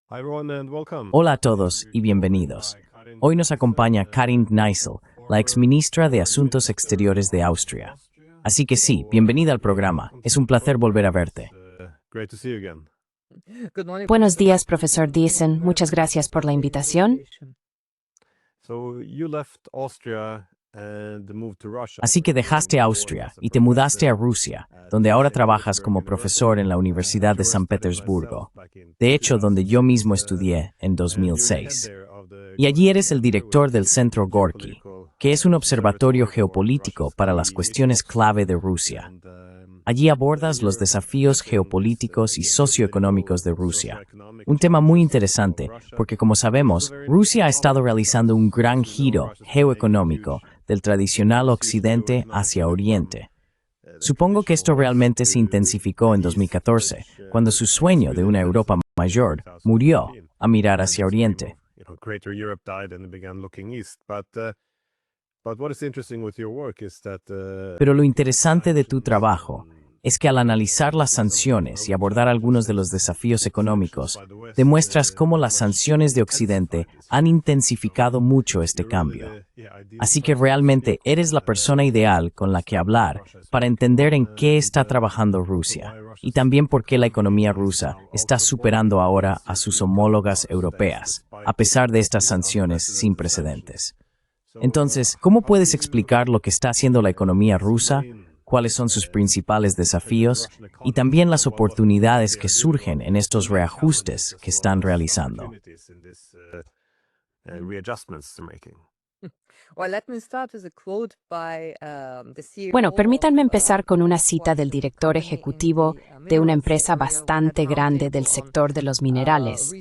Hola a todos y bienvenidos. Hoy nos acompaña Karin Kneissl, la exministra de Asuntos Exteriores de Austria. Así que sí, bienvenida al programa. Es un placer volver a verte. Buenos días, profesor Diesen. Muchas gracias por la invitación. Así que dejaste Austria y te mudaste a Rusia, donde ahora trabajas como profesor en la Universidad de San Petersburgo. De hecho, donde yo mismo estudié en 2006. Y allí eres el director del Centro Gorky, que es un observatorio geopolítico para las cuestiones clave de Rusia. Allí abordas los desafíos geopolíticos y socioeconómicos de Rusia. Un tema muy interesante, porque como sabemos, Rusia ha estado realizando un gran giro geoeconómico del tradicional Occidente hacia Oriente. Supongo que esto realmente se intensificó en 2014, cuando su sueño de una Europa mayor murió a mirar hacia Oriente. Pero lo interesante de tu trabajo es que al analizar las sanciones y abordar algunos de los desafíos económicos, demuestras cómo las sanciones de Occidente han intensificado mucho este cambio. Así que realmente eres la persona ideal con la que hablar para entender en qué está trabajando Rusia y también por qué la economía rusa está superando ahora a sus homólogas europeas, a pesar de estas sanciones sin precedentes. Entonces, ¿cómo puedes explicar lo que está haciendo la economía rusa? ¿Cuáles son sus principales desafíos? Y también las oportunidades que surgen en estos reajustes que están realizando. Bueno, permítanme empezar con una cita del director ejecutivo de una empresa bastante grande del sector de los minerales.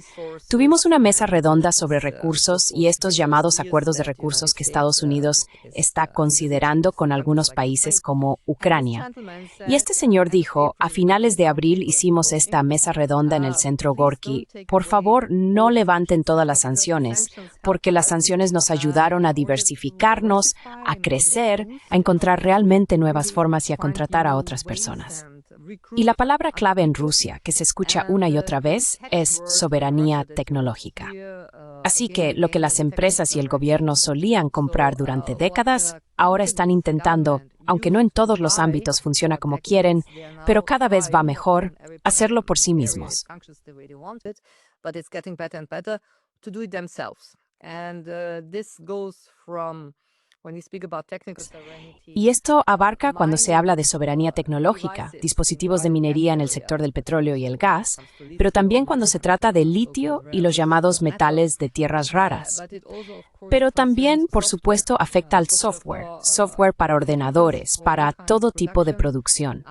Tuvimos una mesa redonda sobre recursos y estos llamados acuerdos de recursos que Estados Unidos está considerando con algunos países como Ucrania. Y este señor dijo, a finales de abril hicimos esta mesa redonda en el Centro Gorky, por favor no levanten todas las sanciones, porque las sanciones nos ayudaron a diversificarnos, a crecer, a encontrar realmente nuevas formas y a contratar a otras personas. Y la palabra clave en Rusia, que se escucha una y otra vez, es soberanía tecnológica. Así que lo que las empresas y el gobierno solían comprar durante décadas, ahora están intentando, aunque no en todos los ámbitos funciona como quieren, pero cada vez va mejor, hacerlo por sí mismos. Y esto abarca cuando se habla de soberanía tecnológica, dispositivos de minería en el sector del petróleo y el gas, pero también cuando se trata de litio y los llamados metales de tierras raras. Pero también, por supuesto, afecta al software para ordenadores, para todo tipo de producción.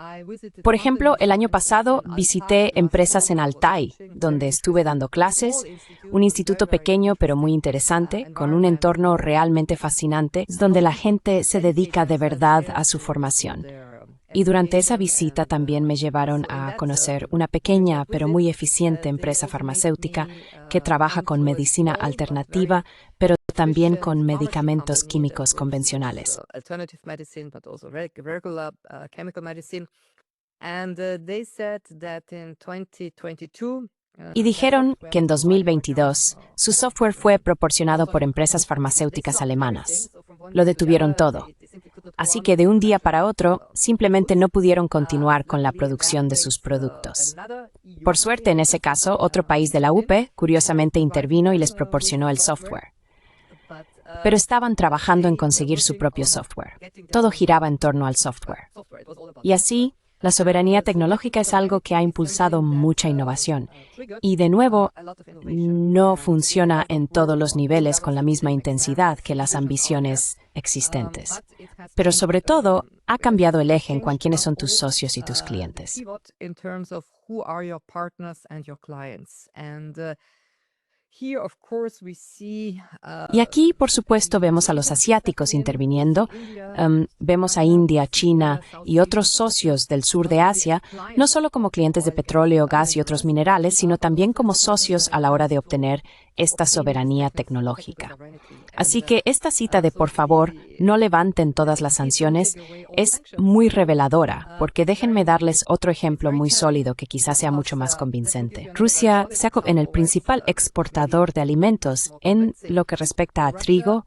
Por ejemplo, el año pasado visité empresas en Altai, donde estuve dando clases, un instituto pequeño pero muy interesante, con un entorno realmente fascinante, donde la gente se dedica de verdad a su formación. Y durante esa visita también me llevaron a conocer una pequeña pero muy eficiente empresa farmacéutica que trabaja con medicina alternativa, pero también con medicamentos químicos convencionales. Y dijeron que en 2022 su software fue proporcionado por empresas farmacéuticas alemanas. Lo detuvieron todo. Así que de un día para otro, simplemente no pudieron continuar con la producción de sus productos. Por suerte, en ese caso, otro país de la UP, curiosamente, intervino y les proporcionó el software. Pero estaban trabajando en conseguir su propio software. Todo giraba en torno al software. Y así, la soberanía tecnológica es algo que ha impulsado mucha innovación. Y de nuevo, no funciona en todos los niveles con la misma intensidad que las ambiciones existentes. Pero sobre todo, ha cambiado el eje en quiénes son tus socios y tus clientes. Y aquí, por supuesto, vemos a los asiáticos interviniendo, vemos a India, China y otros socios del sur de Asia, no solo como clientes de petróleo, gas y otros minerales, sino también como socios a la hora de obtener esta soberanía tecnológica. Así que esta cita de por favor, no levanten todas las sanciones es muy reveladora, porque déjenme darles otro ejemplo muy sólido que quizás sea mucho más convincente. Rusia se ha convertido en el principal exportador de alimentos en lo que respecta a trigo,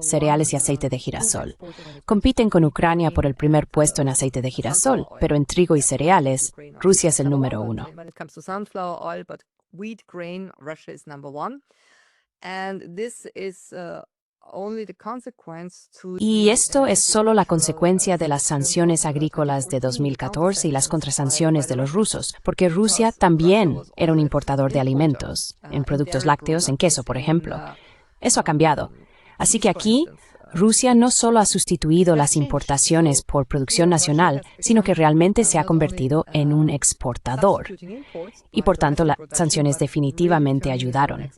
cereales y aceite de girasol. Compiten con Ucrania por el primer puesto en aceite de girasol, pero en trigo y cereales, Rusia es el número 1. Y esto es solo la consecuencia de las sanciones agrícolas de 2014 y las contrasanciones de los rusos, porque Rusia también era un importador de alimentos, en productos lácteos, en queso, por ejemplo. Eso ha cambiado. Así que aquí, Rusia no solo ha sustituido las importaciones por producción nacional, sino que realmente se ha convertido en un exportador. Y por tanto, las sanciones definitivamente ayudaron.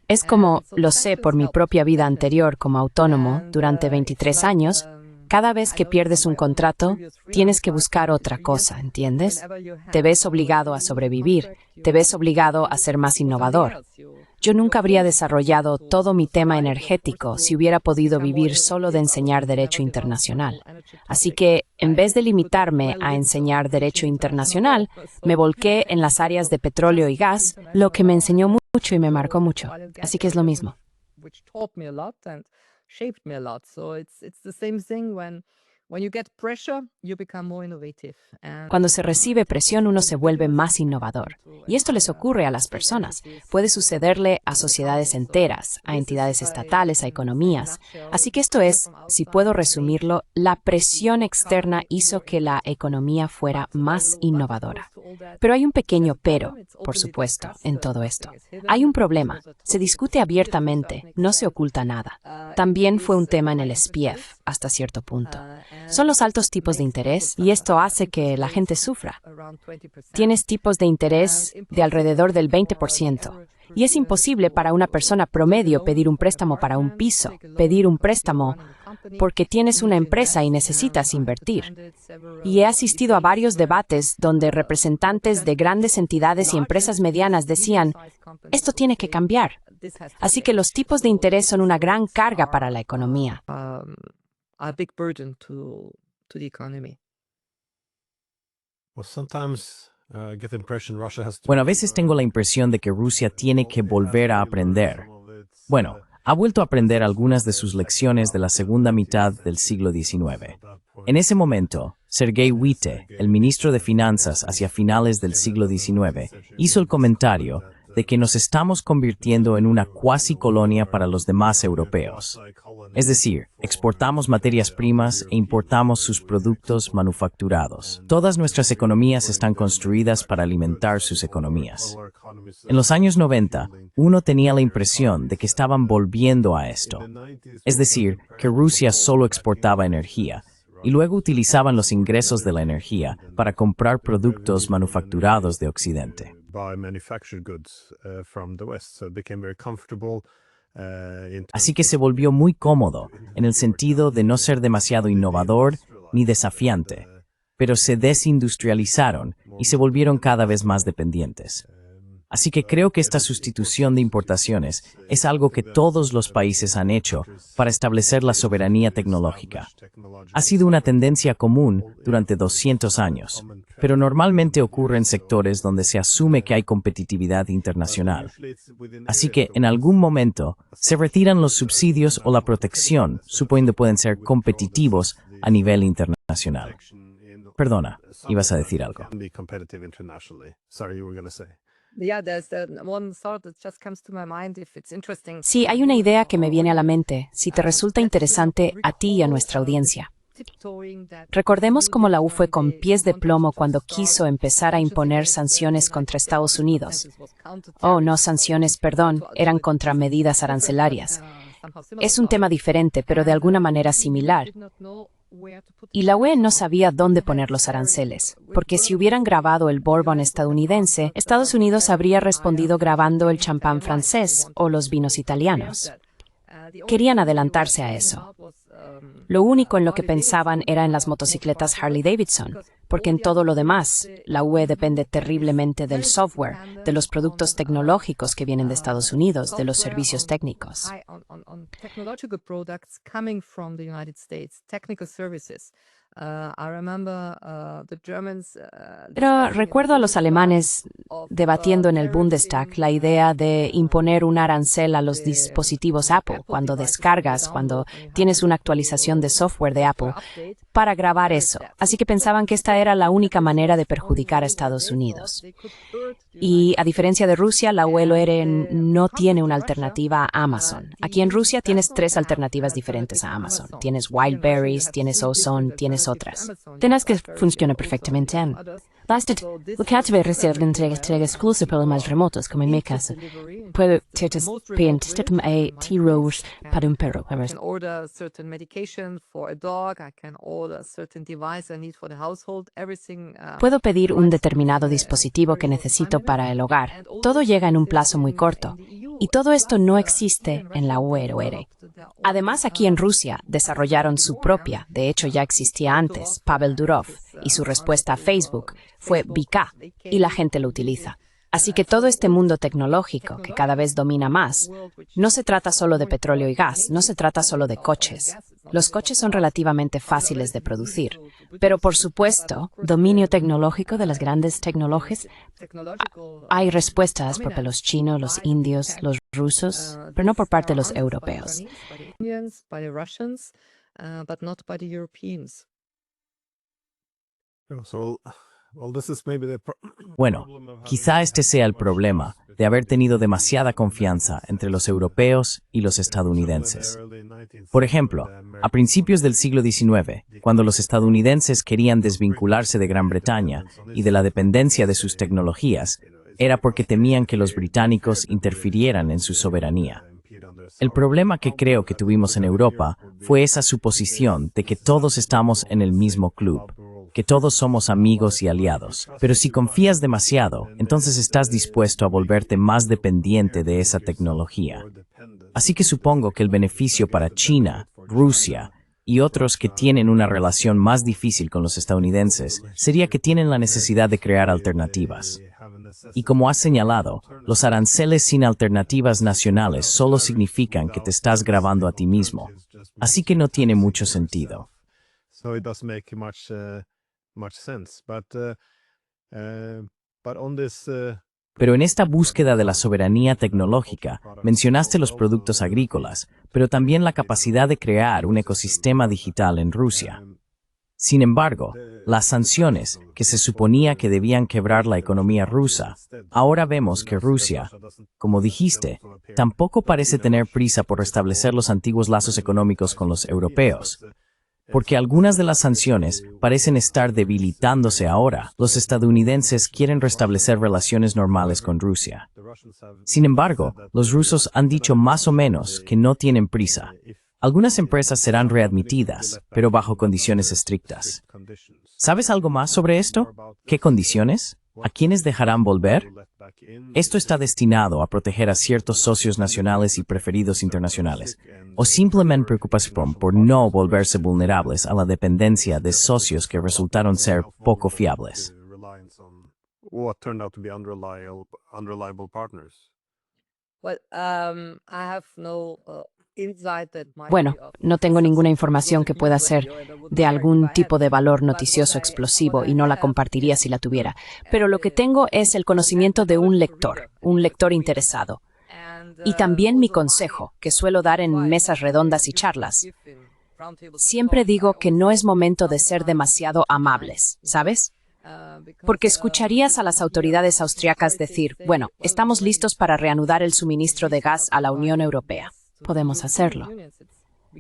Es como, lo sé por mi propia vida anterior como autónomo, durante 23 años, cada vez que pierdes un contrato, tienes que buscar otra cosa, ¿entiendes? Te ves obligado a sobrevivir, te ves obligado a ser más innovador. Yo nunca habría desarrollado todo mi tema energético si hubiera podido vivir solo de enseñar derecho internacional. Así que, en vez de limitarme a enseñar derecho internacional, me volqué en las áreas de petróleo y gas, lo que me enseñó mucho y me marcó mucho. Así que es lo mismo. Cuando se recibe presión, uno se vuelve más innovador. Y esto les ocurre a las personas. Puede sucederle a sociedades enteras, a entidades estatales, a economías. Así que esto es, si puedo resumirlo, la presión externa hizo que la economía fuera más innovadora. Pero hay un pequeño pero, por supuesto, en todo esto. Hay un problema. Se discute abiertamente, no se oculta nada. También fue un tema en el SPF, hasta cierto punto. Son los altos tipos de interés y esto hace que la gente sufra. Tienes tipos de interés de alrededor del 20% y es imposible para una persona promedio pedir un préstamo para un piso, pedir un préstamo porque tienes una empresa y necesitas invertir. Y he asistido a varios debates donde representantes de grandes entidades y empresas medianas decían, esto tiene que cambiar. Así que los tipos de interés son una gran carga para la economía. A big burden to the economy. Bueno, a veces tengo la impresión de que Rusia tiene que volver a aprender. Bueno, ha vuelto a aprender algunas de sus lecciones de la segunda mitad del siglo XIX. En ese momento, Sergei Witte, el ministro de Finanzas hacia finales del siglo XIX, hizo el comentario de que nos estamos convirtiendo en una cuasi colonia para los demás europeos. Es decir, exportamos materias primas e importamos sus productos manufacturados. Todas nuestras economías están construidas para alimentar sus economías. En los años 90, uno tenía la impresión de que estaban volviendo a esto. Es decir, que Rusia solo exportaba energía, y luego utilizaban los ingresos de la energía para comprar productos manufacturados de Occidente. Así que se volvió muy cómodo, en el sentido de no ser demasiado innovador ni desafiante, pero se desindustrializaron y se volvieron cada vez más dependientes. Así que creo que esta sustitución de importaciones es algo que todos los países han hecho para establecer la soberanía tecnológica. Ha sido una tendencia común durante 200 años, pero normalmente ocurre en sectores donde se asume que hay competitividad internacional. Así que, en algún momento, se retiran los subsidios o la protección, suponiendo pueden ser competitivos a nivel internacional. Perdona, ibas a decir algo. Sí, hay una idea que me viene a la mente, si te resulta interesante a ti y a nuestra audiencia. Recordemos cómo la U fue con pies de plomo cuando quiso empezar a imponer sanciones contra Estados Unidos. Oh, no sanciones, perdón, eran contramedidas arancelarias. Es un tema diferente, pero de alguna manera similar. Y la UE no sabía dónde poner los aranceles, porque si hubieran grabado el Bourbon estadounidense, Estados Unidos habría respondido grabando el champán francés o los vinos italianos. Querían adelantarse a eso. Lo único en lo que pensaban era en las motocicletas Harley Davidson, porque en todo lo demás, la UE depende terriblemente del software, de los productos tecnológicos que vienen de Estados Unidos, de los servicios técnicos. Pero recuerdo a los alemanes debatiendo en el Bundestag la idea de imponer un arancel a los dispositivos Apple cuando tienes una actualización de software de Apple, para grabar eso. Así que pensaban que esta era la única manera de perjudicar a Estados Unidos. Y a diferencia de Rusia, la UE no tiene una alternativa a Amazon. Aquí en Rusia tienes 3 alternativas diferentes a Amazon. Tienes Wildberries, tienes Ozone, tienes otras. Tenés que funciona perfectamente. Lasted, lo que hace recibir entrega exclusiva para los más remotos, como en mi caso. Puedo tener sistema T-Rose para un perro. Puedo pedir un determinado dispositivo que necesito para el hogar. Todo llega en un plazo muy corto. Y todo esto no existe en la UE. Además, aquí en Rusia desarrollaron su propia, de hecho ya existía antes, Pavel Durov, y su respuesta a Facebook fue VK, y la gente lo utiliza. Así que todo este mundo tecnológico, que cada vez domina más, no se trata solo de petróleo y gas, no se trata solo de coches. Los coches son relativamente fáciles de producir, pero por supuesto, dominio tecnológico de las grandes tecnologías. Hay respuestas por los chinos, los indios, los rusos, pero no por parte de los europeos. Bueno, quizá este sea el problema de haber tenido demasiada confianza entre los europeos y los estadounidenses. Por ejemplo, a principios del siglo XIX, cuando los estadounidenses querían desvincularse de Gran Bretaña y de la dependencia de sus tecnologías, era porque temían que los británicos interfirieran en su soberanía. El problema que creo que tuvimos en Europa fue esa suposición de que todos estamos en el mismo club, que todos somos amigos y aliados. Pero si confías demasiado, entonces estás dispuesto a volverte más dependiente de esa tecnología. Así que supongo que el beneficio para China, Rusia y otros que tienen una relación más difícil con los estadounidenses sería que tienen la necesidad de crear alternativas. Y como has señalado, los aranceles sin alternativas nacionales solo significan que te estás grabando a ti mismo. Así que no tiene mucho sentido. Pero en esta búsqueda de la soberanía tecnológica, mencionaste los productos agrícolas, pero también la capacidad de crear un ecosistema digital en Rusia. Sin embargo, las sanciones, que se suponía que debían quebrar la economía rusa, ahora vemos que Rusia, como dijiste, tampoco parece tener prisa por restablecer los antiguos lazos económicos con los europeos. Porque algunas de las sanciones parecen estar debilitándose ahora. Los estadounidenses quieren restablecer relaciones normales con Rusia. Sin embargo, los rusos han dicho más o menos que no tienen prisa. Algunas empresas serán readmitidas, pero bajo condiciones estrictas. ¿Sabes algo más sobre esto? ¿Qué condiciones? ¿A quiénes dejarán volver? Esto está destinado a proteger a ciertos socios nacionales y preferidos internacionales, o simplemente preocupación por no volverse vulnerables a la dependencia de socios que resultaron ser poco fiables. Bueno, no tengo ninguna información que pueda ser de algún tipo de valor noticioso explosivo y no la compartiría si la tuviera. Pero lo que tengo es el conocimiento de un lector interesado. Y también mi consejo, que suelo dar en mesas redondas y charlas. Siempre digo que no es momento de ser demasiado amables, ¿sabes? Porque escucharías a las autoridades austriacas decir, bueno, estamos listos para reanudar el suministro de gas a la Unión Europea. Podemos hacerlo.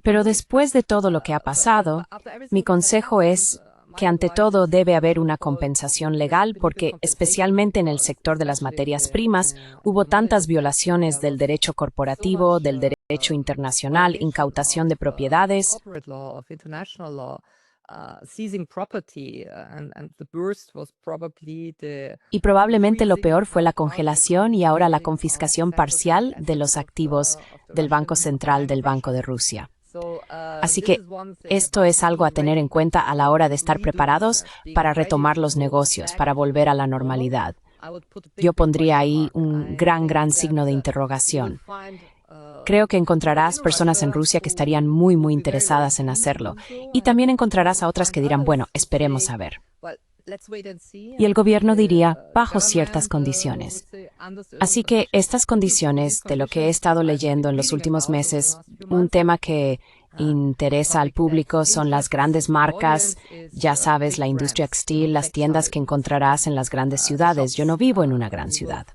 Pero después de todo lo que ha pasado, mi consejo es que ante todo debe haber una compensación legal porque, especialmente en el sector de las materias primas, hubo tantas violaciones del derecho corporativo, del derecho internacional, incautación de propiedades. Y probablemente lo peor fue la congelación y ahora la confiscación parcial de los activos del Banco Central del Banco de Rusia. Así que esto es algo a tener en cuenta a la hora de estar preparados para retomar los negocios, para volver a la normalidad. Yo pondría ahí un gran signo de interrogación. Creo que encontrarás personas en Rusia que estarían muy interesadas en hacerlo. Y también encontrarás a otras que dirán, bueno, esperemos a ver. Y el gobierno diría, bajo ciertas condiciones. Así que estas condiciones, de lo que he estado leyendo en los últimos meses, un tema que interesa al público son las grandes marcas, ya sabes, la industria textil, las tiendas que encontrarás en las grandes ciudades. Yo no vivo en una gran ciudad.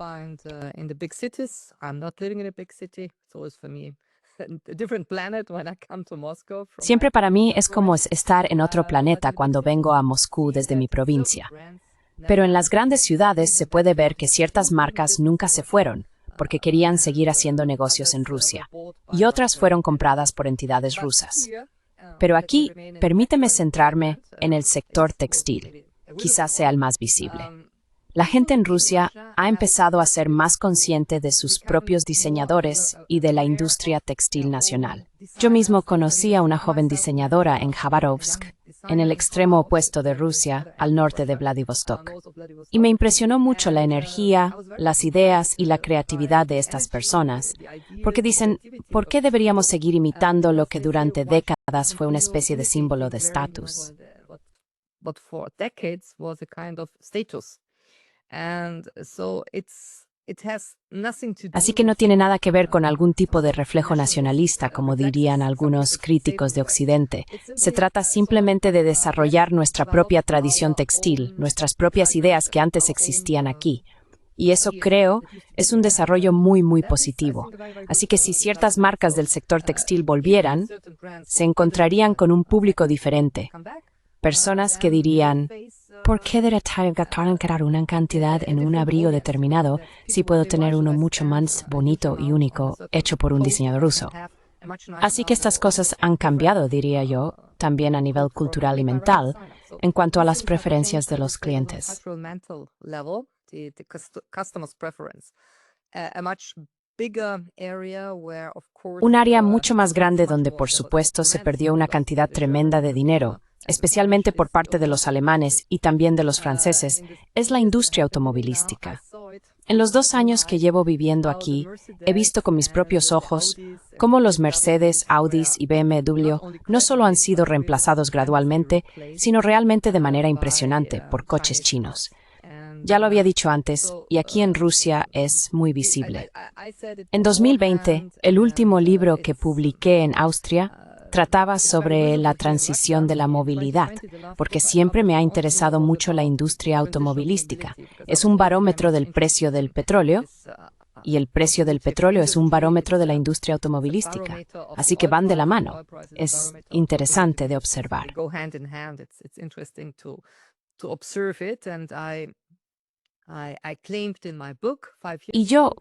Siempre para mí es como estar en otro planeta cuando vengo a Moscú desde mi provincia. Pero en las grandes ciudades se puede ver que ciertas marcas nunca se fueron, porque querían seguir haciendo negocios en Rusia, y otras fueron compradas por entidades rusas. Pero aquí, permíteme centrarme en el sector textil. Quizás sea el más visible. La gente en Rusia ha empezado a ser más consciente de sus propios diseñadores y de la industria textil nacional. Yo mismo conocí a una joven diseñadora en Khabarovsk, en el extremo opuesto de Rusia, al norte de Vladivostok. Y me impresionó mucho la energía, las ideas y la creatividad de estas personas, porque dicen, ¿por qué deberíamos seguir imitando lo que durante décadas fue una especie de símbolo de estatus? Así que no tiene nada que ver con algún tipo de reflejo nacionalista, como dirían algunos críticos de Occidente. Se trata simplemente de desarrollar nuestra propia tradición textil, nuestras propias ideas que antes existían aquí. Y eso, creo, es un desarrollo muy positivo. Así que si ciertas marcas del sector textil volvieran, se encontrarían con un público diferente. Personas que dirían, ¿por qué crear una cantidad en un abrigo determinado si puedo tener uno mucho más bonito y único, hecho por un diseñador ruso? Así que estas cosas han cambiado, diría yo, también a nivel cultural y mental, en cuanto a las preferencias de los clientes. Un área mucho más grande donde, por supuesto, se perdió una cantidad tremenda de dinero, especialmente por parte de los alemanes y también de los franceses, es la industria automovilística. En los 2 años que llevo viviendo aquí, he visto con mis propios ojos cómo los Mercedes, Audis y BMW no solo han sido reemplazados gradualmente, sino realmente de manera impresionante por coches chinos. Ya lo había dicho antes, y aquí en Rusia es muy visible. En 2020, el último libro que publiqué en Austria trataba sobre la transición de la movilidad, porque siempre me ha interesado mucho la industria automovilística. Es un barómetro del precio del petróleo, y el precio del petróleo es un barómetro de la industria automovilística. Así que van de la mano. Es interesante de observar. Y yo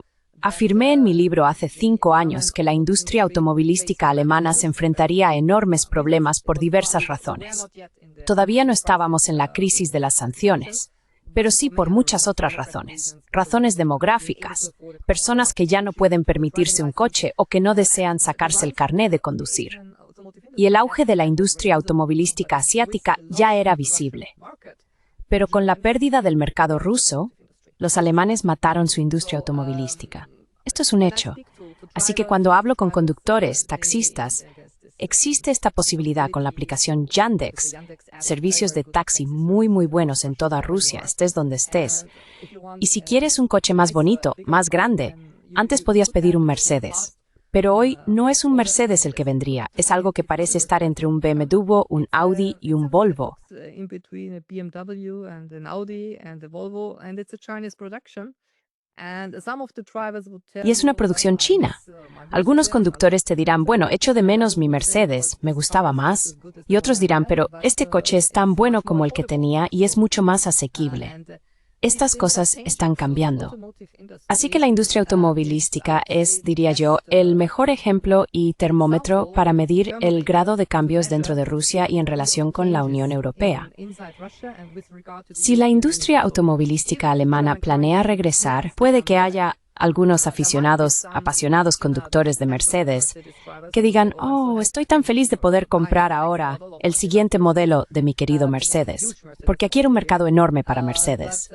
afirmé en mi libro hace 5 años que la industria automovilística alemana se enfrentaría a enormes problemas por diversas razones. Todavía no estábamos en la crisis de las sanciones, pero sí por muchas otras razones. Razones demográficas, personas que ya no pueden permitirse un coche o que no desean sacarse el carné de conducir. Y el auge de la industria automovilística asiática ya era visible. Pero con la pérdida del mercado ruso, los alemanes mataron su industria automovilística. Esto es un hecho. Así que cuando hablo con conductores, taxistas, existe esta posibilidad con la aplicación Yandex, servicios de taxi muy buenos en toda Rusia, estés donde estés. Y si quieres un coche más bonito, más grande, antes podías pedir un Mercedes. Pero hoy no es un Mercedes el que vendría, es algo que parece estar entre un BMW, un Audi y un Volvo. Y es una producción china. Algunos conductores te dirán, bueno, echo de menos mi Mercedes, me gustaba más. Y otros dirán, pero este coche es tan bueno como el que tenía y es mucho más asequible. Estas cosas están cambiando. Así que la industria automovilística es, diría yo, el mejor ejemplo y termómetro para medir el grado de cambios dentro de Rusia y en relación con la Unión Europea. Si la industria automovilística alemana planea regresar, puede que haya algunos apasionados conductores de Mercedes, que digan, oh, estoy tan feliz de poder comprar ahora el siguiente modelo de mi querido Mercedes, porque aquí era un mercado enorme para Mercedes.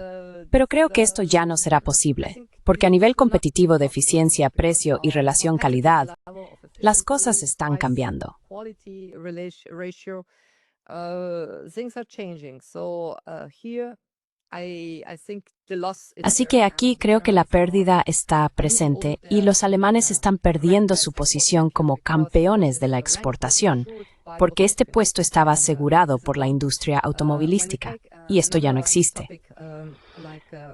Pero creo que esto ya no será posible, porque a nivel competitivo de eficiencia, precio y relación calidad, las cosas están cambiando. Así que aquí creo que la pérdida está presente y los alemanes están perdiendo su posición como campeones de la exportación, porque este puesto estaba asegurado por la industria automovilística, y esto ya no existe.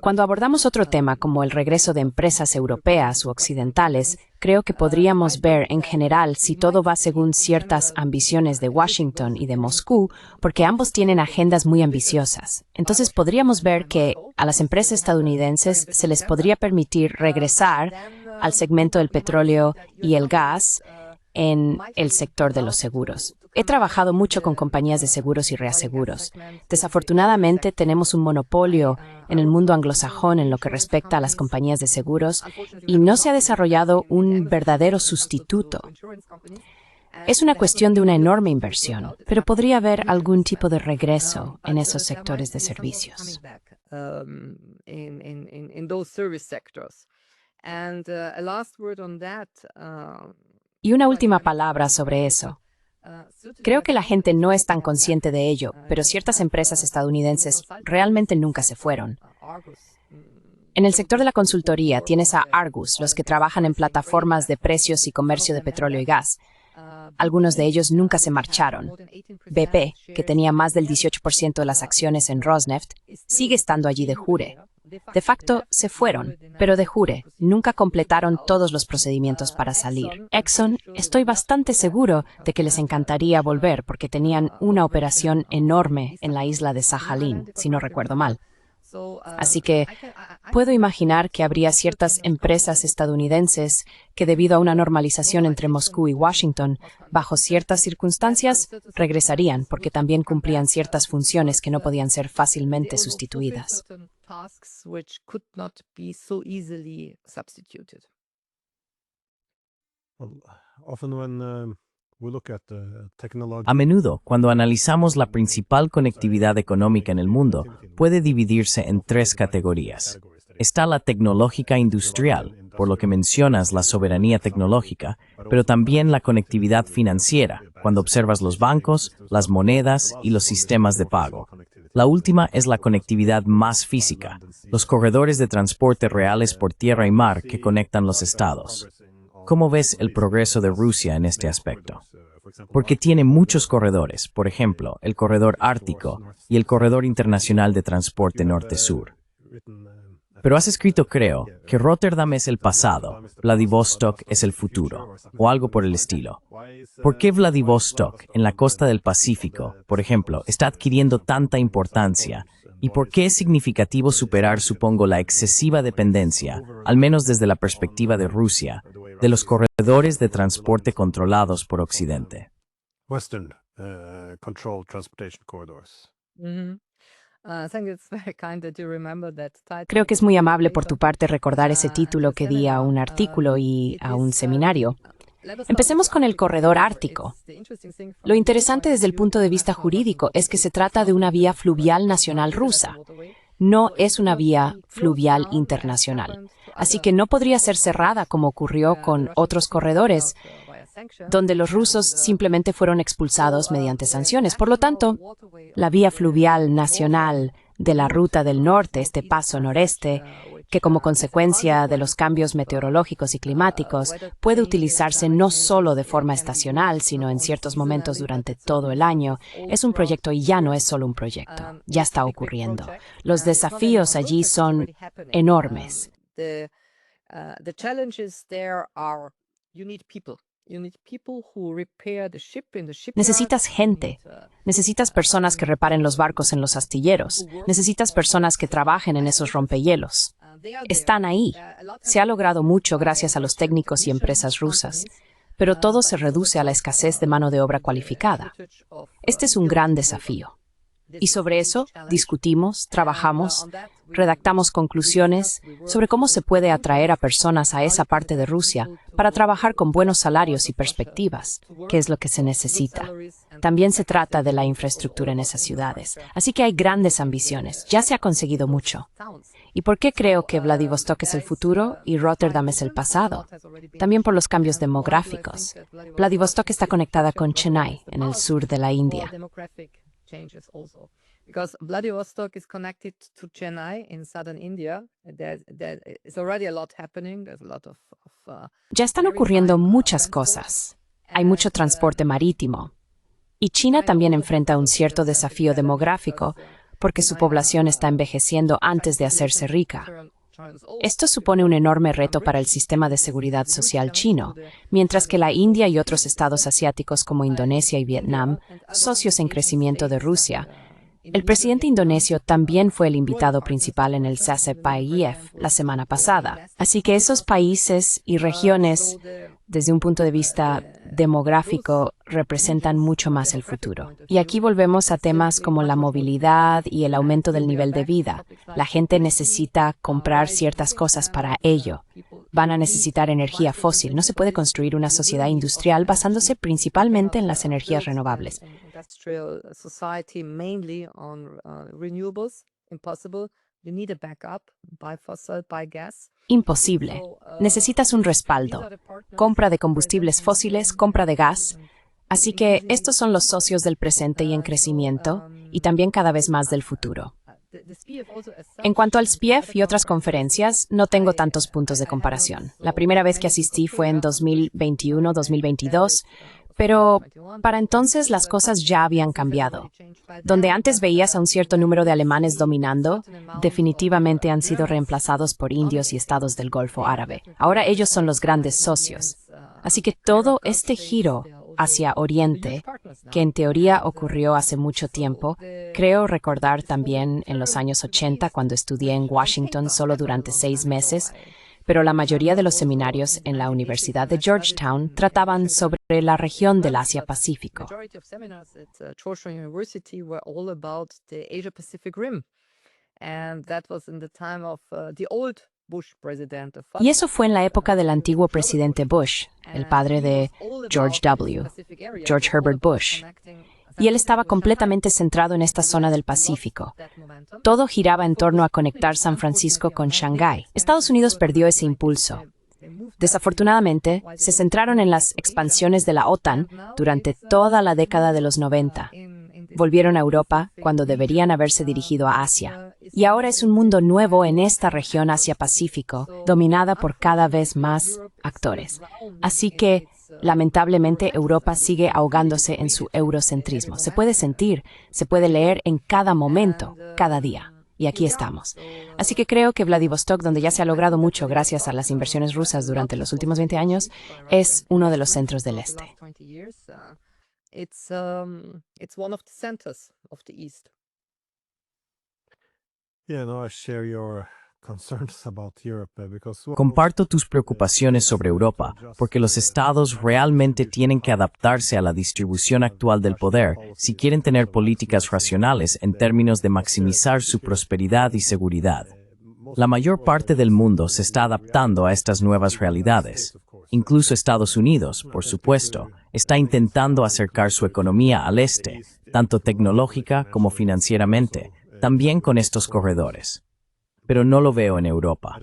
Cuando abordamos otro tema como el regreso de empresas europeas u occidentales, creo que podríamos ver en general si todo va según ciertas ambiciones de Washington y de Moscú, porque ambos tienen agendas muy ambiciosas. Entonces podríamos ver que a las empresas estadounidenses se les podría permitir regresar al segmento del petróleo y el gas en el sector de los seguros. He trabajado mucho con compañías de seguros y reaseguros. Desafortunadamente, tenemos un monopolio en el mundo anglosajón en lo que respecta a las compañías de seguros y no se ha desarrollado un verdadero sustituto. Es una cuestión de una enorme inversión, pero podría haber algún tipo de regreso en esos sectores de servicios. Y una última palabra sobre eso. Creo que la gente no es tan consciente de ello, pero ciertas empresas estadounidenses realmente nunca se fueron. En el sector de la consultoría tienes a Argus, los que trabajan en plataformas de precios y comercio de petróleo y gas. Algunos de ellos nunca se marcharon. BP, que tenía más del 18% de las acciones en Rosneft, sigue estando allí de jure. De facto, se fueron, pero de jure, nunca completaron todos los procedimientos para salir. Exxon, estoy bastante seguro de que les encantaría volver porque tenían una operación enorme en la isla de Sajalín, si no recuerdo mal. Así que puedo imaginar que habría ciertas empresas estadounidenses que, debido a una normalización entre Moscú y Washington, bajo ciertas circunstancias, regresarían porque también cumplían ciertas funciones que no podían ser fácilmente sustituidas. A menudo, cuando analizamos la principal conectividad económica en el mundo, puede dividirse en tres categorías. Está la tecnológica industrial, por lo que mencionas la soberanía tecnológica, pero también la conectividad financiera, cuando observas los bancos, las monedas y los sistemas de pago. La última es la conectividad más física, los corredores de transporte reales por tierra y mar que conectan los estados. ¿Cómo ves el progreso de Rusia en este aspecto? Porque tiene muchos corredores, por ejemplo, el corredor ártico y el corredor internacional de transporte norte-sur. Pero has escrito, creo, que Rotterdam es el pasado, Vladivostok es el futuro, o algo por el estilo. ¿Por qué Vladivostok, en la costa del Pacífico, por ejemplo, está adquiriendo tanta importancia? ¿Y por qué es significativo superar, supongo, la excesiva dependencia, al menos desde la perspectiva de Rusia, de los corredores de transporte controlados por Occidente? Creo que es muy amable por tu parte recordar ese título que di a un artículo y a un seminario. Empecemos con el corredor ártico. Lo interesante desde el punto de vista jurídico es que se trata de una vía fluvial nacional rusa. No es una vía fluvial internacional. Así que no podría ser cerrada como ocurrió con otros corredores, donde los rusos simplemente fueron expulsados mediante sanciones. Por lo tanto, la vía fluvial nacional de la ruta del norte, este paso noreste, que como consecuencia de los cambios meteorológicos y climáticos puede utilizarse no solo de forma estacional, sino en ciertos momentos durante todo el año, es un proyecto y ya no es solo un proyecto, ya está ocurriendo. Los desafíos allí son enormes. Necesitas gente, necesitas personas que reparen los barcos en los astilleros, necesitas personas que trabajen en esos rompehielos. Están ahí. Se ha logrado mucho gracias a los técnicos y empresas rusas, pero todo se reduce a la escasez de mano de obra cualificada. Este es un gran desafío. Y sobre eso discutimos, trabajamos, redactamos conclusiones sobre cómo se puede atraer a personas a esa parte de Rusia para trabajar con buenos salarios y perspectivas, que es lo que se necesita. También se trata de la infraestructura en esas ciudades. Así que hay grandes ambiciones. Ya se ha conseguido mucho. ¿Y por qué creo que Vladivostok es el futuro y Rotterdam es el pasado? También por los cambios demográficos. Vladivostok está conectada con Chennai, en el sur de la India. Because Vladivostok is connected to Chennai in southern India. There is already a lot happening. There's a lot of Ya están ocurriendo muchas cosas. Hay mucho transporte marítimo. Y China también enfrenta un cierto desafío demográfico porque su población está envejeciendo antes de hacerse rica. Esto supone un enorme reto para el sistema de seguridad social chino, mientras que la India y otros estados asiáticos como Indonesia y Vietnam, socios en crecimiento de Rusia. El presidente indonesio también fue el invitado principal en el SASEP-IEF la semana pasada. Así que esos países y regiones, desde un punto de vista demográfico, representan mucho más el futuro. Y aquí volvemos a temas como la movilidad y el aumento del nivel de vida. La gente necesita comprar ciertas cosas para ello. Van a necesitar energía fósil. No se puede construir una sociedad industrial basándose principalmente en las energías renovables. Imposible. Necesitas un respaldo. Compra de combustibles fósiles, compra de gas. Así que estos son los socios del presente y en crecimiento, y también cada vez más del futuro. En cuanto al SPIEF y otras conferencias, no tengo tantos puntos de comparación. La primera vez que asistí fue en 2021-2022, pero para entonces las cosas ya habían cambiado. Donde antes veías a un cierto número de alemanes dominando, definitivamente han sido reemplazados por indios y estados del Golfo Árabe. Ahora ellos son los grandes socios. Así que todo este giro hacia Oriente, que en teoría ocurrió hace mucho tiempo, creo recordar también en los años 80 cuando estudié en Washington solo durante 6 meses, pero la mayoría de los seminarios en la Universidad de Georgetown trataban sobre la región del Asia-Pacífico. Y eso fue en la época del antiguo presidente Bush, el padre de George W., George Herbert Bush. Y él estaba completamente centrado en esta zona del Pacífico. Todo giraba en torno a conectar San Francisco con Shanghái. Estados Unidos perdió ese impulso. Desafortunadamente, se centraron en las expansiones de la OTAN durante toda la década de los 90. Volvieron a Europa cuando deberían haberse dirigido a Asia. Y ahora es un mundo nuevo en esta región Asia-Pacífico, dominada por cada vez más actores. Así que, lamentablemente, Europa sigue ahogándose en su eurocentrismo. Se puede sentir, se puede leer en cada momento, cada día. Y aquí estamos. Así que creo que Vladivostok, donde ya se ha logrado mucho gracias a las inversiones rusas durante los últimos 20 años, es uno de los centros del este. It's one of the centers of the East. Yeah, no, I share your concerns about Europe because Comparto tus preocupaciones sobre Europa, porque los estados realmente tienen que adaptarse a la distribución actual del poder si quieren tener políticas racionales en términos de maximizar su prosperidad y seguridad. La mayor parte del mundo se está adaptando a estas nuevas realidades. Incluso Estados Unidos, por supuesto, está intentando acercar su economía al este, tanto tecnológica como financieramente, también con estos corredores. Pero no lo veo en Europa.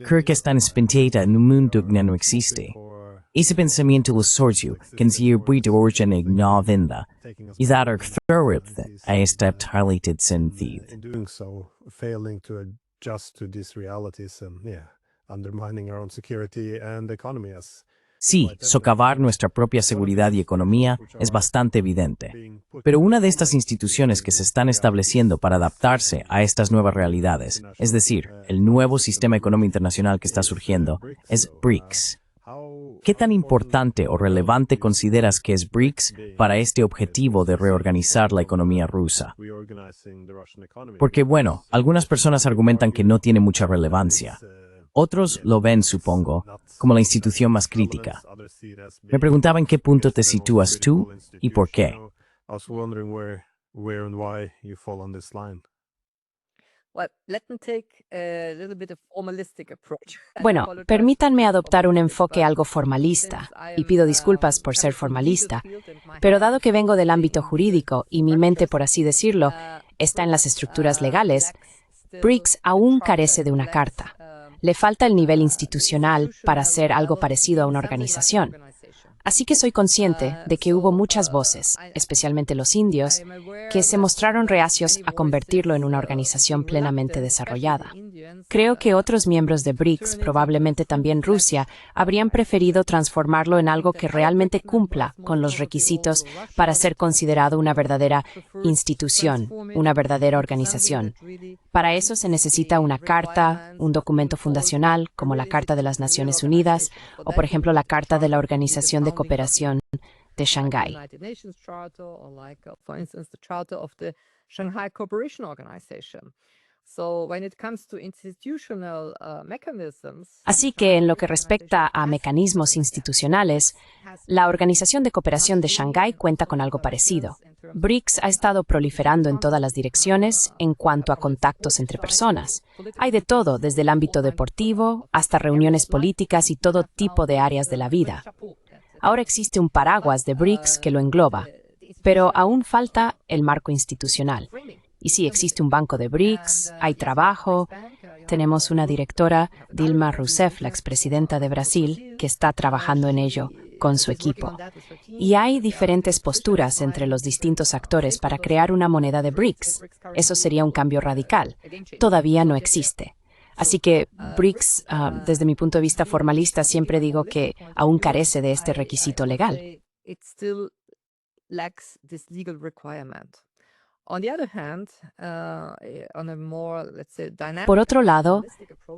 Creo que están spinteita en un mundo que no existe. Ese pensamiento lo sorgiu, que se de origen no vinda, y dar thoripte a esta highlighted sentido. in doing so, failing to adjust to these realities and undermining our own security and economy as Sí, socavar nuestra propia seguridad y economía es bastante evidente. Pero una de estas instituciones que se están estableciendo para adaptarse a estas nuevas realidades, es decir, el nuevo sistema económico internacional que está surgiendo, es BRICS. ¿Qué tan importante o relevante consideras que es BRICS para este objetivo de reorganizar la economía rusa? reorganizing the Russian economy. Porque, bueno, algunas personas argumentan que no tiene mucha relevancia. Otros lo ven, supongo, como la institución más crítica. Others see it as Me preguntaba en qué punto te sitúas tú y por qué. I was wondering where where and why you fall on this line? Well, let me take a little bit of formalistic approach. Bueno, permítanme adoptar un enfoque algo formalista, y pido disculpas por ser formalista, pero dado que vengo del ámbito jurídico y mi mente, por así decirlo, está en las estructuras legales, BRICS aún carece de una carta. Le falta el nivel institucional para ser algo parecido a una organización. Así que soy consciente de que hubo muchas voces, especialmente los indios, que se mostraron reacios a convertirlo en una organización plenamente desarrollada. Creo que otros miembros de BRICS, probablemente también Rusia, habrían preferido transformarlo en algo que realmente cumpla con los requisitos para ser considerado una verdadera institución, una verdadera organización. Para eso se necesita una carta, un documento fundacional, como la Carta de las Naciones Unidas, o por ejemplo la Carta de la Organización de Cooperación de Shanghái. Así que en lo que respecta a mecanismos institucionales, la Organización de Cooperación de Shanghái cuenta con algo parecido. BRICS ha estado proliferando en todas las direcciones en cuanto a contactos entre personas. Hay de todo, desde el ámbito deportivo hasta reuniones políticas y todo tipo de áreas de la vida. Ahora existe un paraguas de BRICS que lo engloba, pero aún falta el marco institucional. Y sí, existe un banco de BRICS, hay trabajo, tenemos una directora, Dilma Rousseff, la expresidenta de Brasil, que está trabajando en ello con su equipo. Y hay diferentes posturas entre los distintos actores para crear una moneda de BRICS. Eso sería un cambio radical. Todavía no existe. Así que BRICS, desde mi punto de vista formalista, siempre digo que aún carece de este requisito legal. Por otro lado,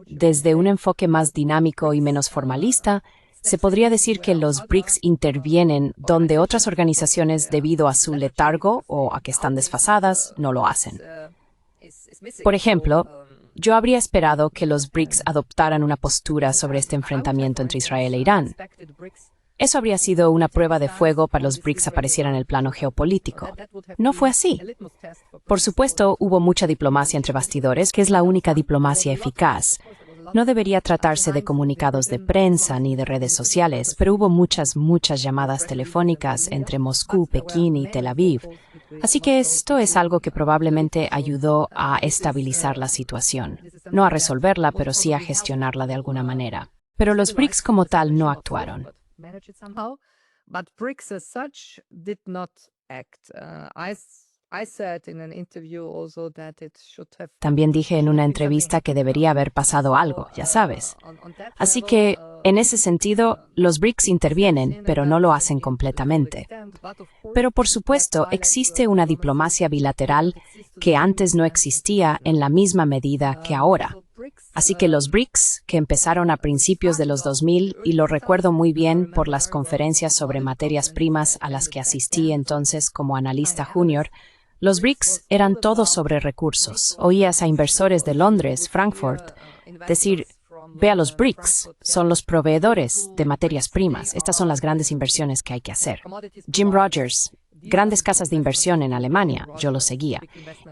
desde un enfoque más dinámico y menos formalista, se podría decir que los BRICS intervienen donde otras organizaciones, debido a su letargo o a que están desfasadas, no lo hacen. Por ejemplo, yo habría esperado que los BRICS adoptaran una postura sobre este enfrentamiento entre Israel e Irán. Eso habría sido una prueba de fuego para los BRICS apareciera en el plano geopolítico. No fue así. Por supuesto, hubo mucha diplomacia entre bastidores, que es la única diplomacia eficaz. No debería tratarse de comunicados de prensa ni de redes sociales, pero hubo muchas llamadas telefónicas entre Moscú, Pekín y Tel Aviv. Así que esto es algo que probablemente ayudó a estabilizar la situación. No a resolverla, pero sí a gestionarla de alguna manera. Pero los BRICS como tal no actuaron. También dije en una entrevista que debería haber pasado algo, ya sabes. Así que, en ese sentido, los BRICS intervienen, pero no lo hacen completamente. Pero, por supuesto, existe una diplomacia bilateral que antes no existía en la misma medida que ahora. Así que los BRICS, que empezaron a principios de los 2000, y lo recuerdo muy bien por las conferencias sobre materias primas a las que asistí entonces como analista junior, los BRICS eran todos sobre recursos. Oías a inversores de Londres, Frankfurt, decir, ve a los BRICS, son los proveedores de materias primas. Estas son las grandes inversiones que hay que hacer. Jim Rogers, grandes casas de inversión en Alemania, yo lo seguía.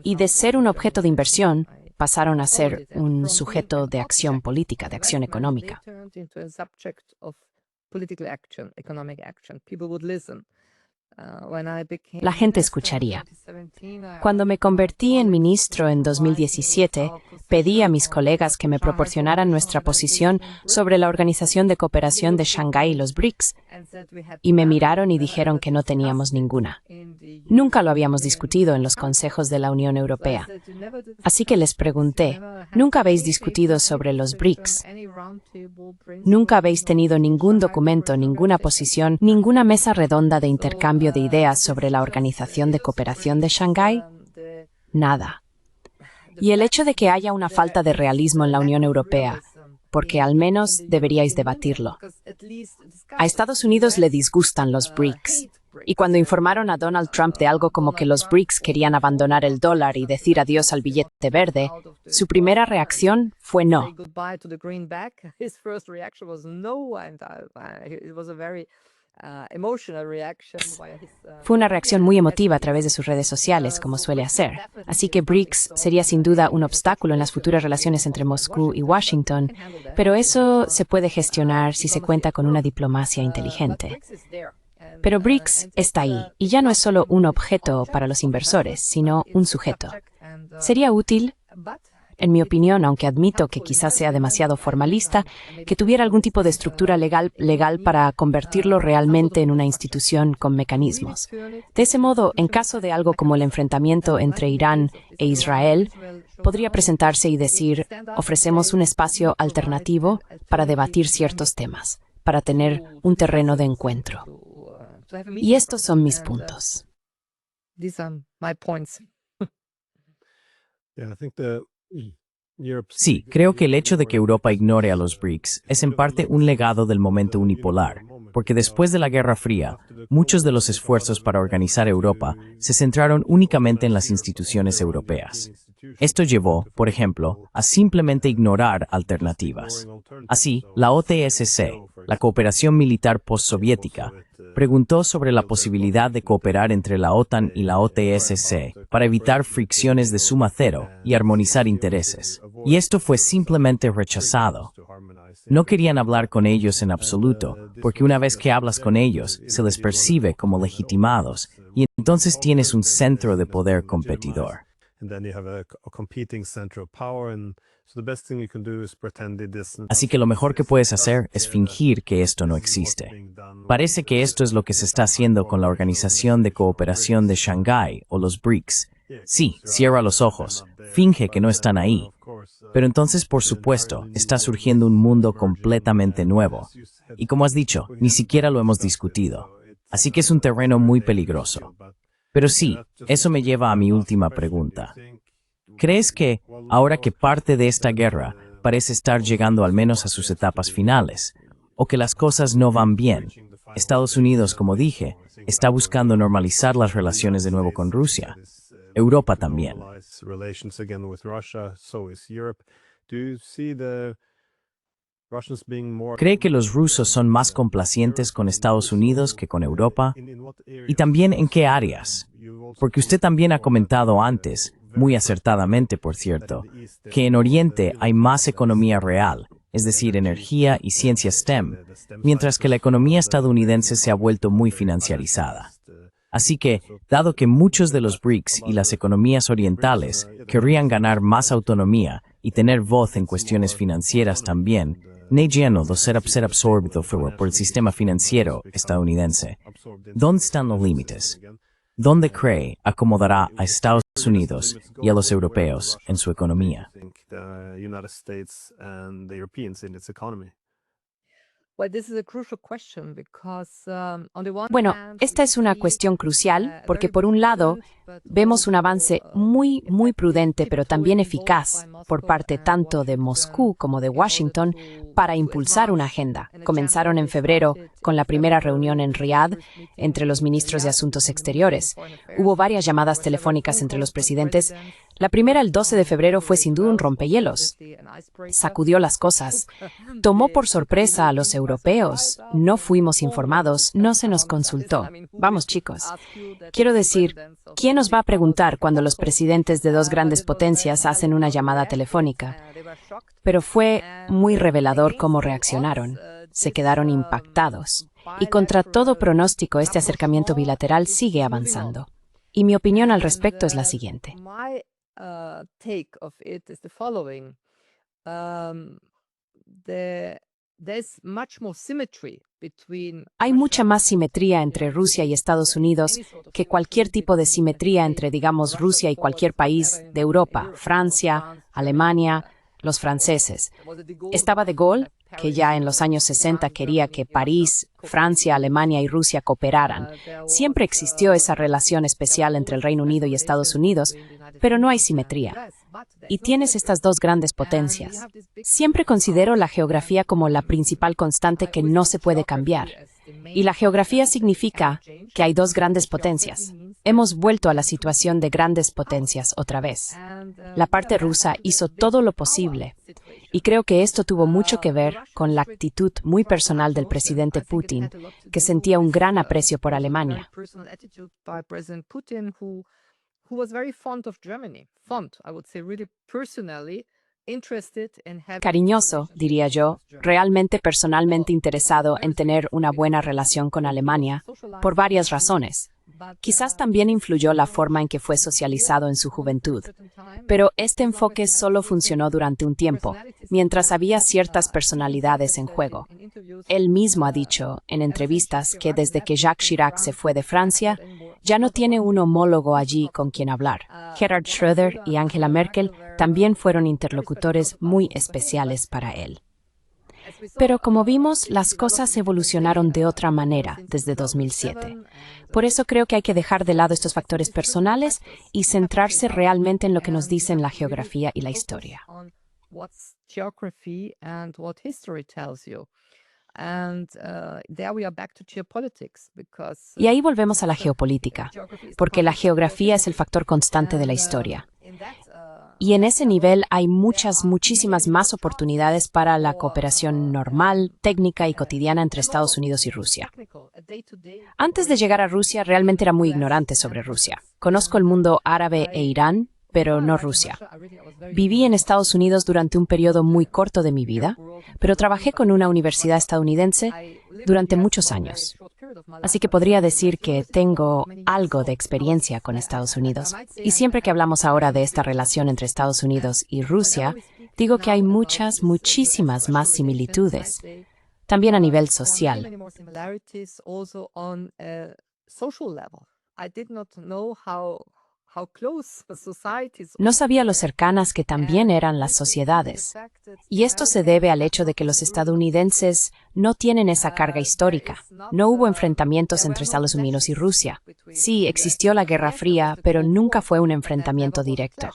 Y de ser un objeto de inversión, pasaron a ser un sujeto de acción política, de acción económica. La gente escucharía. Cuando me convertí en ministro en 2017, pedí a mis colegas que me proporcionaran nuestra posición sobre la Organización de Cooperación de Shanghái y los BRICS, y me miraron y dijeron que no teníamos ninguna. Nunca lo habíamos discutido en los consejos de la Unión Europea. Así que les pregunté, ¿nunca habéis discutido sobre los BRICS? ¿Nunca habéis tenido ningún documento, ninguna posición, ninguna mesa redonda de intercambio de ideas sobre la Organización de Cooperación de Shanghái? Nada. Y el hecho de que haya una falta de realismo en la Unión Europea, porque al menos deberíais debatirlo. A Estados Unidos le disgustan los BRICS. Y cuando informaron a Donald Trump de algo como que los BRICS querían abandonar el dólar y decir adiós al billete verde, su primera reacción fue no. Fue una reacción muy emotiva a través de sus redes sociales, como suele hacer. Así que BRICS sería sin duda un obstáculo en las futuras relaciones entre Moscú y Washington, pero eso se puede gestionar si se cuenta con una diplomacia inteligente. Pero BRICS está ahí, y ya no es solo un objeto para los inversores, sino un sujeto. Sería útil, en mi opinión, aunque admito que quizás sea demasiado formalista, que tuviera algún tipo de estructura legal para convertirlo realmente en una institución con mecanismos. De ese modo, en caso de algo como el enfrentamiento entre Irán e Israel, podría presentarse y decir, ofrecemos un espacio alternativo para debatir ciertos temas, para tener un terreno de encuentro. Y estos son mis puntos. Sí, creo que el hecho de que Europa ignore a los BRICS es en parte un legado del momento unipolar, porque después de la Guerra Fría, muchos de los esfuerzos para organizar Europa se centraron únicamente en las instituciones europeas. Esto llevó, por ejemplo, a simplemente ignorar alternativas. Así, la OTSC, la cooperación militar postsoviética, preguntó sobre la posibilidad de cooperar entre la OTAN y la OTSC para evitar fricciones de suma cero y armonizar intereses. Y esto fue simplemente rechazado. No querían hablar con ellos en absoluto, porque una vez que hablas con ellos, se les percibe como legitimados, y entonces tienes un centro de poder competidor. Así que lo mejor que puedes hacer es fingir que esto no existe. Parece que esto es lo que se está haciendo con la Organización de Cooperación de Shanghái o los BRICS. Sí, cierra los ojos, finge que no están ahí. Pero entonces, por supuesto, está surgiendo un mundo completamente nuevo. Y como has dicho, ni siquiera lo hemos discutido. Así que es un terreno muy peligroso. Pero sí, eso me lleva a mi última pregunta. ¿Crees que, ahora que parte de esta guerra parece estar llegando al menos a sus etapas finales, o que las cosas no van bien, Estados Unidos, como dije, está buscando normalizar las relaciones de nuevo con Rusia? Europa también. ¿Cree que los rusos son más complacientes con Estados Unidos que con Europa? Y también, ¿en qué áreas? Porque usted también ha comentado antes, muy acertadamente por cierto, que en Oriente hay más economía real, es decir, energía y ciencia STEM, mientras que la economía estadounidense se ha vuelto muy financiarizada. Así que, dado que muchos de los BRICS y las economías orientales querrían ganar más autonomía y tener voz en cuestiones financieras también, no ser absorbido por el sistema financiero estadounidense. ¿Dónde están los límites? ¿Dónde cree acomodará a Estados Unidos y a los europeos en su economía? Bueno, esta es una cuestión crucial porque por un lado vemos un avance muy prudente pero también eficaz por parte tanto de Moscú como de Washington para impulsar una agenda. Comenzaron en febrero con la primera reunión en Riad entre los ministros de Asuntos Exteriores. Hubo varias llamadas telefónicas entre los presidentes. La primera, el 12 de febrero, fue sin duda un rompehielos. Sacudió las cosas. Tomó por sorpresa a los europeos. No fuimos informados, no se nos consultó. Vamos, chicos. Quiero decir, ¿quién nos va a preguntar cuando los presidentes de dos grandes potencias hacen una llamada telefónica? Pero fue muy revelador cómo reaccionaron. Se quedaron impactados. Y contra todo pronóstico, este acercamiento bilateral sigue avanzando. Y mi opinión al respecto es la siguiente. Hay mucha más simetría entre Rusia y Estados Unidos que cualquier tipo de simetría entre, digamos, Rusia y cualquier país de Europa, Francia, Alemania, los franceses. Estaba de Gaulle, que ya en los años 60 quería que París, Francia, Alemania y Rusia cooperaran. Siempre existió esa relación especial entre el Reino Unido y Estados Unidos, pero no hay simetría. Y tienes estas dos grandes potencias. Siempre considero la geografía como la principal constante que no se puede cambiar. Y la geografía significa que hay dos grandes potencias. Hemos vuelto a la situación de grandes potencias otra vez. La parte rusa hizo todo lo posible. Y creo que esto tuvo mucho que ver con la actitud muy personal del presidente Putin, que sentía un gran aprecio por Alemania. Cariñoso, diría yo, realmente personalmente interesado en tener una buena relación con Alemania, por varias razones. Quizás también influyó la forma en que fue socializado en su juventud. Pero este enfoque solo funcionó durante un tiempo, mientras había ciertas personalidades en juego. Él mismo ha dicho en entrevistas que desde que Jacques Chirac se fue de Francia, ya no tiene un homólogo allí con quien hablar. Gerhard Schröder y Angela Merkel también fueron interlocutores muy especiales para él. Pero como vimos, las cosas evolucionaron de otra manera desde 2007. Por eso creo que hay que dejar de lado estos factores personales y centrarse realmente en lo que nos dicen la geografía y la historia. Y ahí volvemos a la geopolítica, porque la geografía es el factor constante de la historia. Y en ese nivel hay muchísimas más oportunidades para la cooperación normal, técnica y cotidiana entre Estados Unidos y Rusia. Antes de llegar a Rusia, realmente era muy ignorante sobre Rusia. Conozco el mundo árabe e Irán, pero no Rusia. Viví en Estados Unidos durante un periodo muy corto de mi vida, pero trabajé con una universidad estadounidense durante muchos años. Así que podría decir que tengo algo de experiencia con Estados Unidos. Y siempre que hablamos ahora de esta relación entre Estados Unidos y Rusia, digo que hay muchísimas más similitudes, también a nivel social. No sabía lo cercanas que también eran las sociedades. Y esto se debe al hecho de que los estadounidenses no tienen esa carga histórica. No hubo enfrentamientos entre Estados Unidos y Rusia. Sí, existió la Guerra Fría, pero nunca fue un enfrentamiento directo.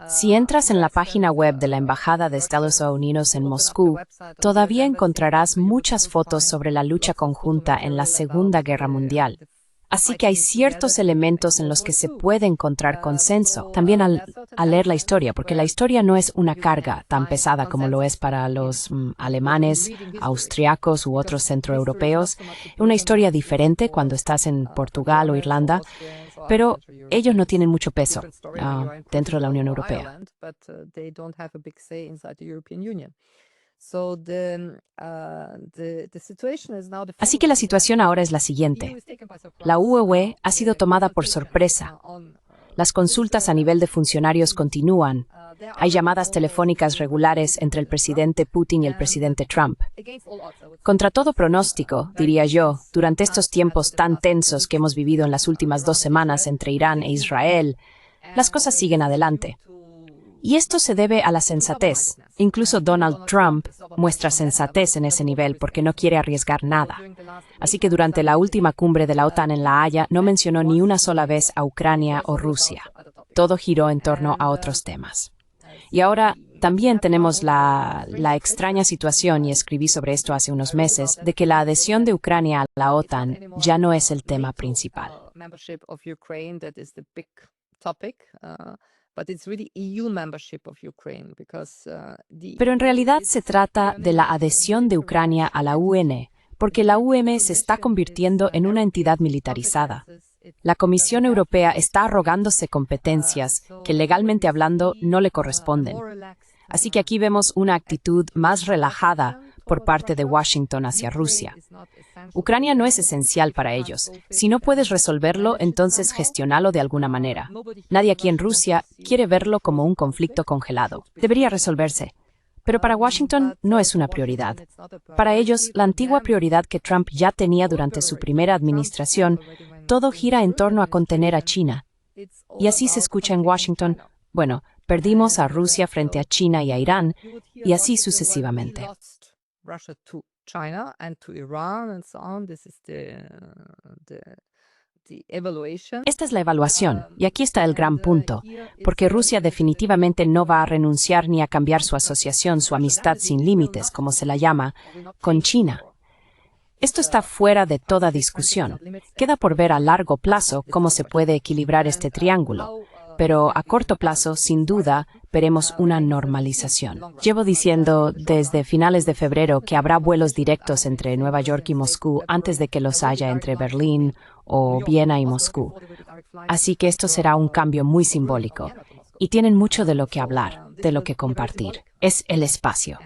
Si entras en la página web de la Embajada de Estados Unidos en Moscú, todavía encontrarás muchas fotos sobre la lucha conjunta en la Segunda Guerra Mundial. Así que hay ciertos elementos en los que se puede encontrar consenso, también al leer la historia, porque la historia no es una carga tan pesada como lo es para los alemanes, austriacos u otros centroeuropeos. Es una historia diferente cuando estás en Portugal o Irlanda, pero ellos no tienen mucho peso dentro de la Unión Europea. Así que la situación ahora es la siguiente. La UE ha sido tomada por sorpresa. Las consultas a nivel de funcionarios continúan. Hay llamadas telefónicas regulares entre el presidente Putin y el presidente Trump. Contra todo pronóstico, diría yo, durante estos tiempos tan tensos que hemos vivido en las últimas 2 semanas entre Irán e Israel, las cosas siguen adelante. Y esto se debe a la sensatez. Incluso Donald Trump muestra sensatez en ese nivel porque no quiere arriesgar nada. Así que durante la última cumbre de la OTAN en La Haya no mencionó ni una sola vez a Ucrania o Rusia. Todo giró en torno a otros temas. Y ahora también tenemos la extraña situación, y escribí sobre esto hace unos meses, de que la adhesión de Ucrania a la OTAN ya no es el tema principal. Pero en realidad se trata de la adhesión de Ucrania a la UN, porque la UN se está convirtiendo en una entidad militarizada. La Comisión Europea está arrogándose competencias que legalmente hablando no le corresponden. Así que aquí vemos una actitud más relajada por parte de Washington hacia Rusia. Ucrania no es esencial para ellos. Si no puedes resolverlo, entonces gestiónalo de alguna manera. Nadie aquí en Rusia quiere verlo como un conflicto congelado. Debería resolverse. Pero para Washington no es una prioridad. Para ellos, la antigua prioridad que Trump ya tenía durante su primera administración, todo gira en torno a contener a China. Y así se escucha en Washington, bueno, perdimos a Rusia frente a China y a Irán, y así sucesivamente. Esta es la evaluación, y aquí está el gran punto, porque Rusia definitivamente no va a renunciar ni a cambiar su asociación, su amistad sin límites, como se la llama, con China. Esto está fuera de toda discusión. Queda por ver a largo plazo cómo se puede equilibrar este triángulo. Pero a corto plazo, sin duda, veremos una normalización. Llevo diciendo desde finales de febrero que habrá vuelos directos entre Nueva York y Moscú antes de que los haya entre Berlín o Viena y Moscú. Así que esto será un cambio muy simbólico. Y tienen mucho de lo que hablar, de lo que compartir. Es el espacio.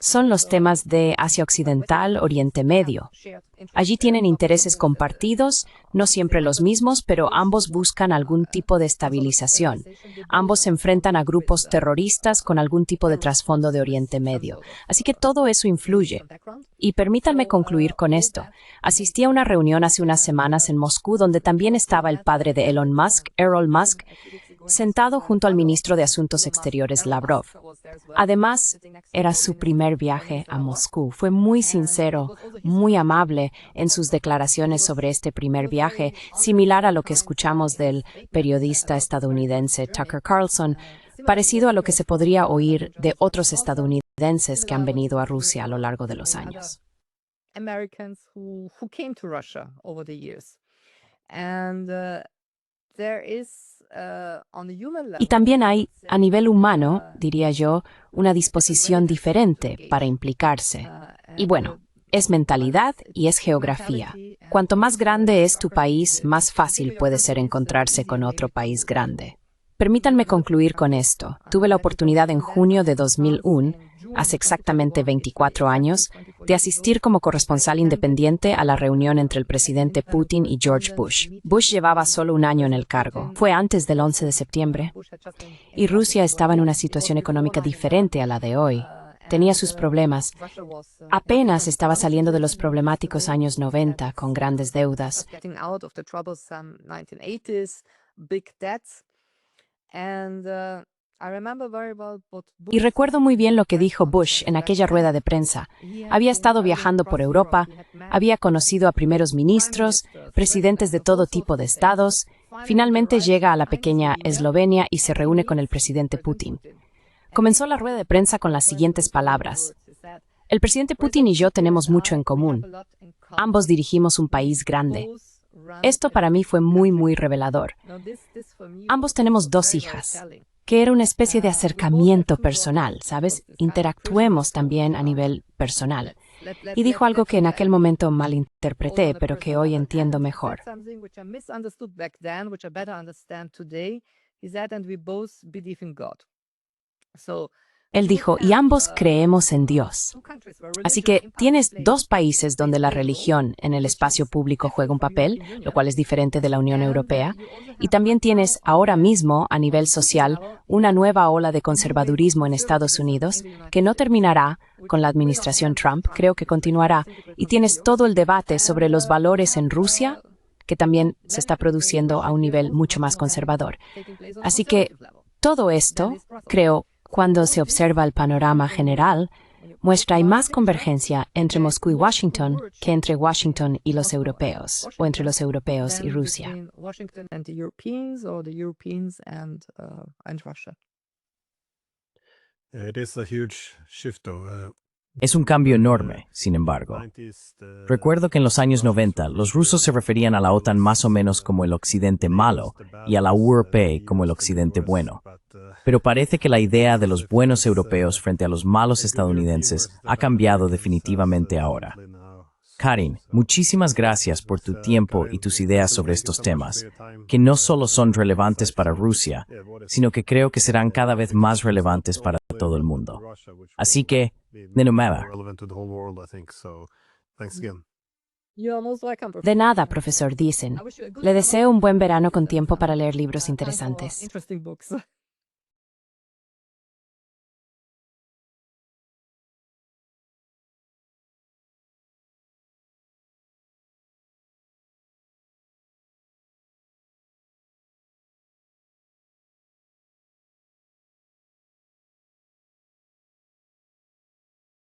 Son los temas de Asia Occidental, Oriente Medio. Allí tienen intereses compartidos, no siempre los mismos, pero ambos buscan algún tipo de estabilización. Ambos se enfrentan a grupos terroristas con algún tipo de trasfondo de Oriente Medio. Así que todo eso influye. Y permítanme concluir con esto. Asistí a una reunión hace unas semanas en Moscú donde también estaba el padre de Elon Musk, Errol Musk, sentado junto al ministro de Asuntos Exteriores Lavrov. Además, era su primer viaje a Moscú. Fue muy sincero, muy amable en sus declaraciones sobre este primer viaje, similar a lo que escuchamos del periodista estadounidense Tucker Carlson, parecido a lo que se podría oír de otros estadounidenses que han venido a Rusia a lo largo de los años. Y también hay, a nivel humano, diría yo, una disposición diferente para implicarse. Y bueno, es mentalidad y es geografía. Cuanto más grande es tu país, más fácil puede ser encontrarse con otro país grande. Permítanme concluir con esto. Tuve la oportunidad en junio de 2001, hace exactamente 24 años, de asistir como corresponsal independiente a la reunión entre el presidente Putin y George Bush. Bush llevaba solo un año en el cargo. Fue antes del 11 de septiembre. Y Rusia estaba en una situación económica diferente a la de hoy. Tenía sus problemas. Apenas estaba saliendo de los problemáticos años 90 con grandes deudas. Y recuerdo muy bien lo que dijo Bush en aquella rueda de prensa. Había estado viajando por Europa, había conocido a primeros ministros, presidentes de todo tipo de estados. Finalmente llega a la pequeña Eslovenia y se reúne con el presidente Putin. Comenzó la rueda de prensa con las siguientes palabras. El presidente Putin y yo tenemos mucho en común. Ambos dirigimos un país grande. Esto para mí fue muy revelador. Ambos tenemos 2 hijas, que era una especie de acercamiento personal, ¿sabes? Interactuemos también a nivel personal. Y dijo algo que en aquel momento malinterpreté, pero que hoy entiendo mejor. Él dijo, y ambos creemos en Dios. Así que tienes 2 países donde la religión en el espacio público juega un papel, lo cual es diferente de la Unión Europea, y también tienes ahora mismo, a nivel social, una nueva ola de conservadurismo en Estados Unidos que no terminará con la administración Trump, creo que continuará, y tienes todo el debate sobre los valores en Rusia, que también se está produciendo a un nivel mucho más conservador. Así que todo esto, creo, cuando se observa el panorama general, muestra hay más convergencia entre Moscú y Washington que entre Washington y los europeos, o entre los europeos y Rusia. Es un cambio enorme, sin embargo. Recuerdo que en los años 90 los rusos se referían a la OTAN más o menos como el occidente malo y a la URP como el occidente bueno. Pero parece que la idea de los buenos europeos frente a los malos estadounidenses ha cambiado definitivamente ahora. Karin, muchísimas gracias por tu tiempo y tus ideas sobre estos temas, que no solo son relevantes para Rusia, sino que creo que serán cada vez más relevantes para todo el mundo. Así que, de nada. De nada, profesor Dicen. Le deseo un buen verano con tiempo para leer libros interesantes.